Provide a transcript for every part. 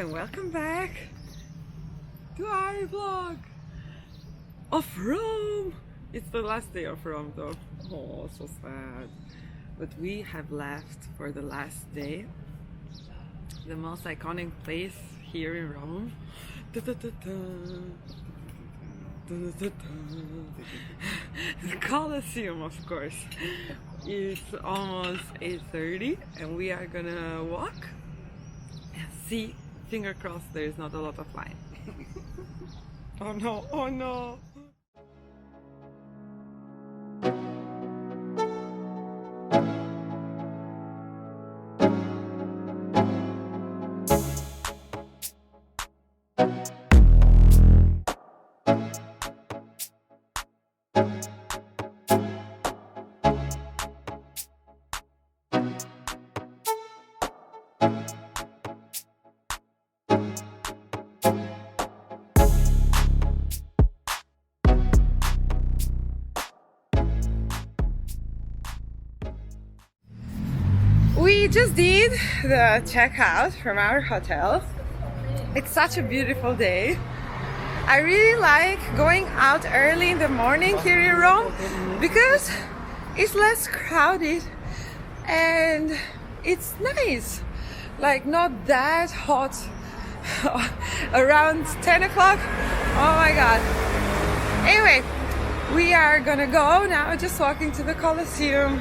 and welcome back to our vlog of Rome. It's the last day of Rome though. Oh, so sad. But we have left for the last day. The most iconic place here in Rome. The Colosseum, of course. It's almost 8:30 and we are gonna walk and see. Finger crossed there's not a lot of line. Oh no, oh no. We just did the checkout from our hotel. It's such a beautiful day. I really like going out early in the morning here in Rome because it's less crowded and it's nice. Like not that hot around 10 o'clock. Oh my god. Anyway, we are gonna go now, just walking to the Colosseum.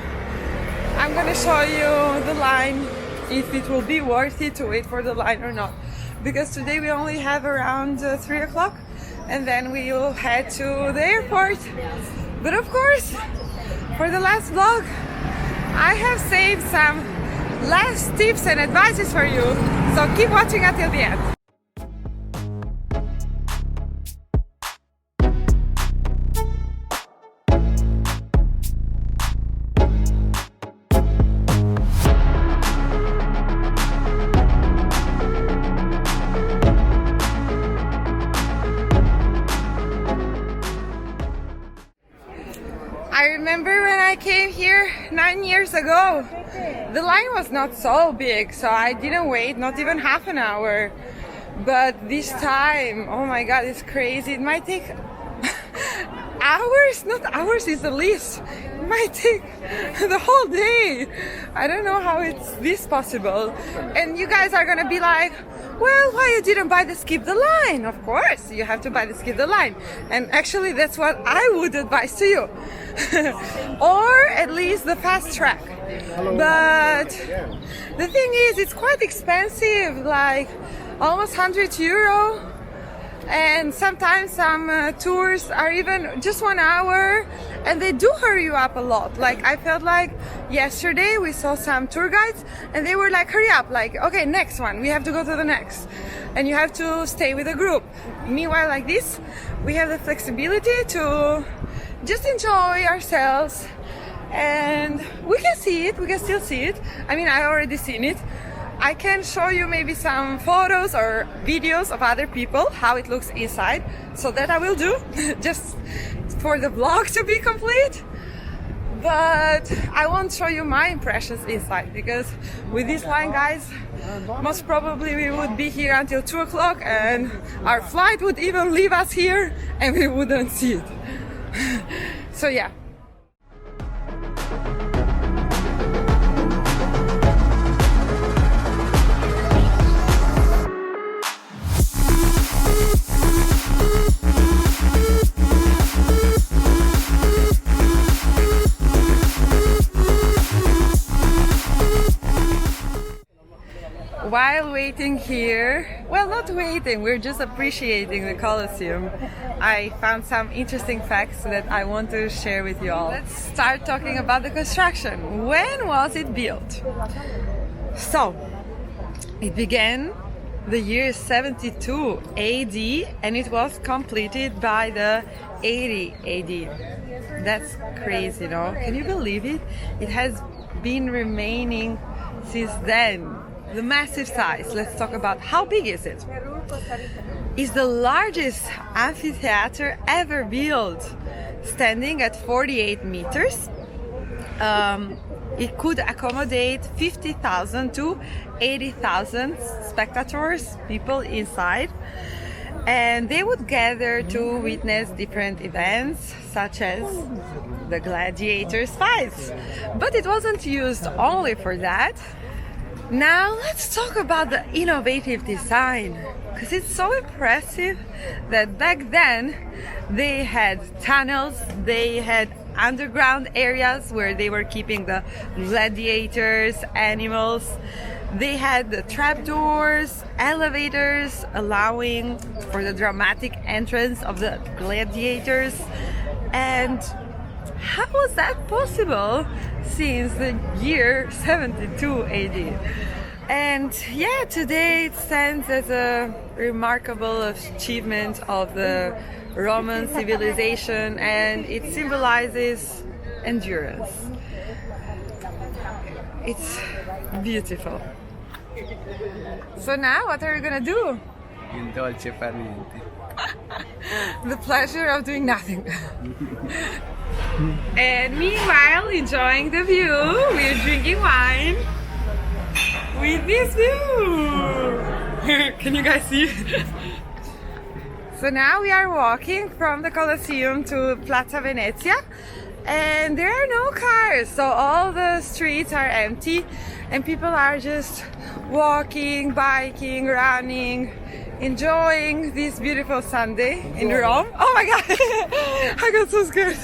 I'm gonna show you the line, if it will be worth it to wait for the line or not. Because today we only have around 3 o'clock and then we will head to the airport. But of course, for the last vlog, I have saved some last tips and advices for you. So keep watching until the end. I remember when I came here 9 years ago, the line was not so big, so I didn't wait, not even half an hour. But this time, oh my god, it's crazy. It might take hours, not hours is the least. It might take the whole day. I don't know how it's this possible. And you guys are gonna be like, well, why you didn't buy the skip the line? Of course, you have to buy the skip the line. And actually, that's what I would advise to you. Or at least the fast track. But the thing is, it's quite expensive, like almost €100. And sometimes some tours are even just 1 hour and they do hurry you up a lot. Like I felt like yesterday we saw some tour guides and they were like, hurry up, like, okay, next one, we have to go to the next. And you have to stay with a group. Meanwhile, like this, we have the flexibility to just enjoy ourselves and we can see it, we can still see it. I mean, I already seen it. I can show you maybe some photos or videos of other people, how it looks inside. So that I will do, just for the vlog to be complete. But I won't show you my impressions inside, because with this line, guys, most probably we would be here until 2 o'clock and our flight would even leave us here and we wouldn't see it. So yeah. While waiting here, well, not waiting, we're just appreciating the Colosseum, I found some interesting facts that I want to share with you all. Let's start talking about the construction. When was it built? So, it began the year 72 AD and it was completed by the 80 AD. That's crazy, no? Can you believe it? It has been remaining since then. The massive size. Let's talk about how big is it. It's the largest amphitheater ever built, standing at 48 meters. it could accommodate 50,000 to 80,000 spectators, people inside. And they would gather to witness different events, such as the gladiators' fights. But it wasn't used only for that. Now let's talk about the innovative design, because it's so impressive that back then they had tunnels, they had underground areas where they were keeping the gladiators, animals. They had the trapdoors, elevators allowing for the dramatic entrance of the gladiators. And how was that possible since the year 72 AD? And yeah, today it stands as a remarkable achievement of the Roman civilization, and it symbolizes endurance. It's beautiful. So now what are we gonna do? Indulged far niente. The pleasure of doing nothing. And meanwhile, enjoying the view, we're drinking wine with this view. Can you guys see? So now we are walking from the Colosseum to Piazza Venezia, and there are no cars, so all the streets are empty and people are just walking, biking, running, enjoying this beautiful Sunday in Rome. Oh my god, I got so scared.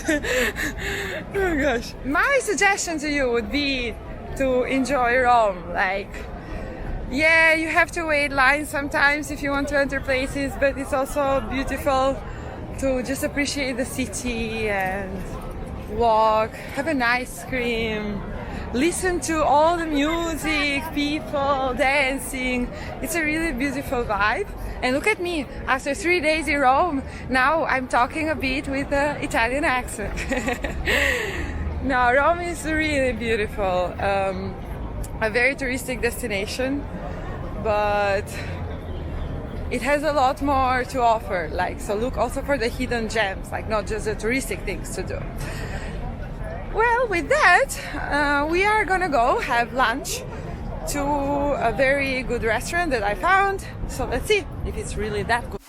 Oh my gosh. My suggestion to you would be to enjoy Rome. Like, yeah, you have to wait lines sometimes if you want to enter places, but it's also beautiful to just appreciate the city and walk, have an ice cream, listen to all the music, people dancing. It's a really beautiful vibe. And look at me, after 3 days in Rome, now I'm talking a bit with an Italian accent. No, Rome is really beautiful. A very touristic destination, but it has a lot more to offer. Like, so look also for the hidden gems, like not just the touristic things to do. Well, with that, we are gonna go have lunch to a very good restaurant that I found. So let's see if it's really that good.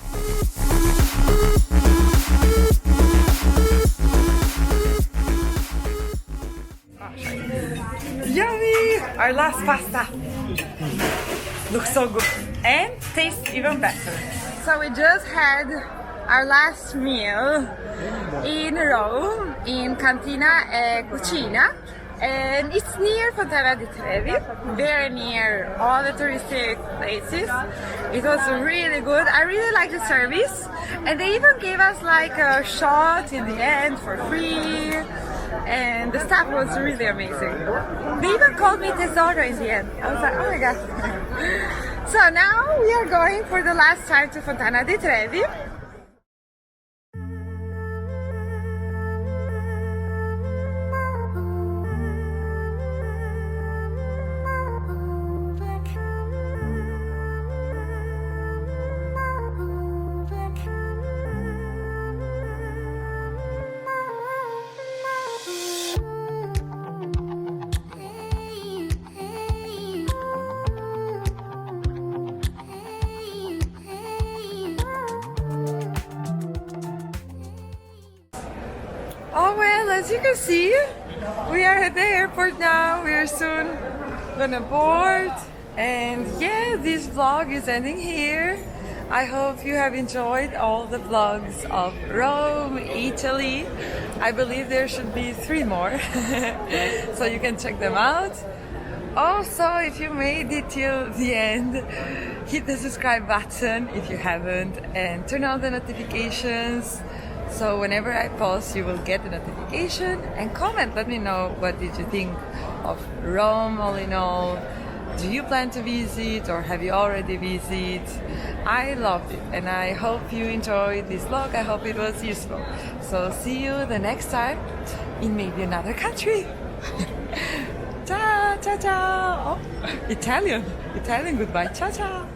Yummy! Our last pasta. Looks so good and tastes even better. So we just had our last meal in Rome, in Cantina e Cucina, and it's near Fontana di Trevi, very near all the touristic places. It was really good. I really like the service, and they even gave us like a shot in the end for free, and the staff was really amazing. They even called me Tesoro in the end. I was like, oh my god. So now we are going for the last time to Fontana di Trevi. Oh well, as you can see, we are at the airport now. We are soon gonna board. And yeah, this vlog is ending here. I hope you have enjoyed all the vlogs of Rome, Italy. I believe there should be 3 more, so you can check them out. Also, if you made it till the end, hit the subscribe button if you haven't, and turn on the notifications. So whenever I post, you will get a notification, and comment. Let me know, what did you think of Rome all in all? Do you plan to visit, or have you already visited? I loved it, and I hope you enjoyed this vlog. I hope it was useful. So see you the next time in maybe another country. Ciao, ciao, ciao. Oh, Italian goodbye. Ciao, ciao.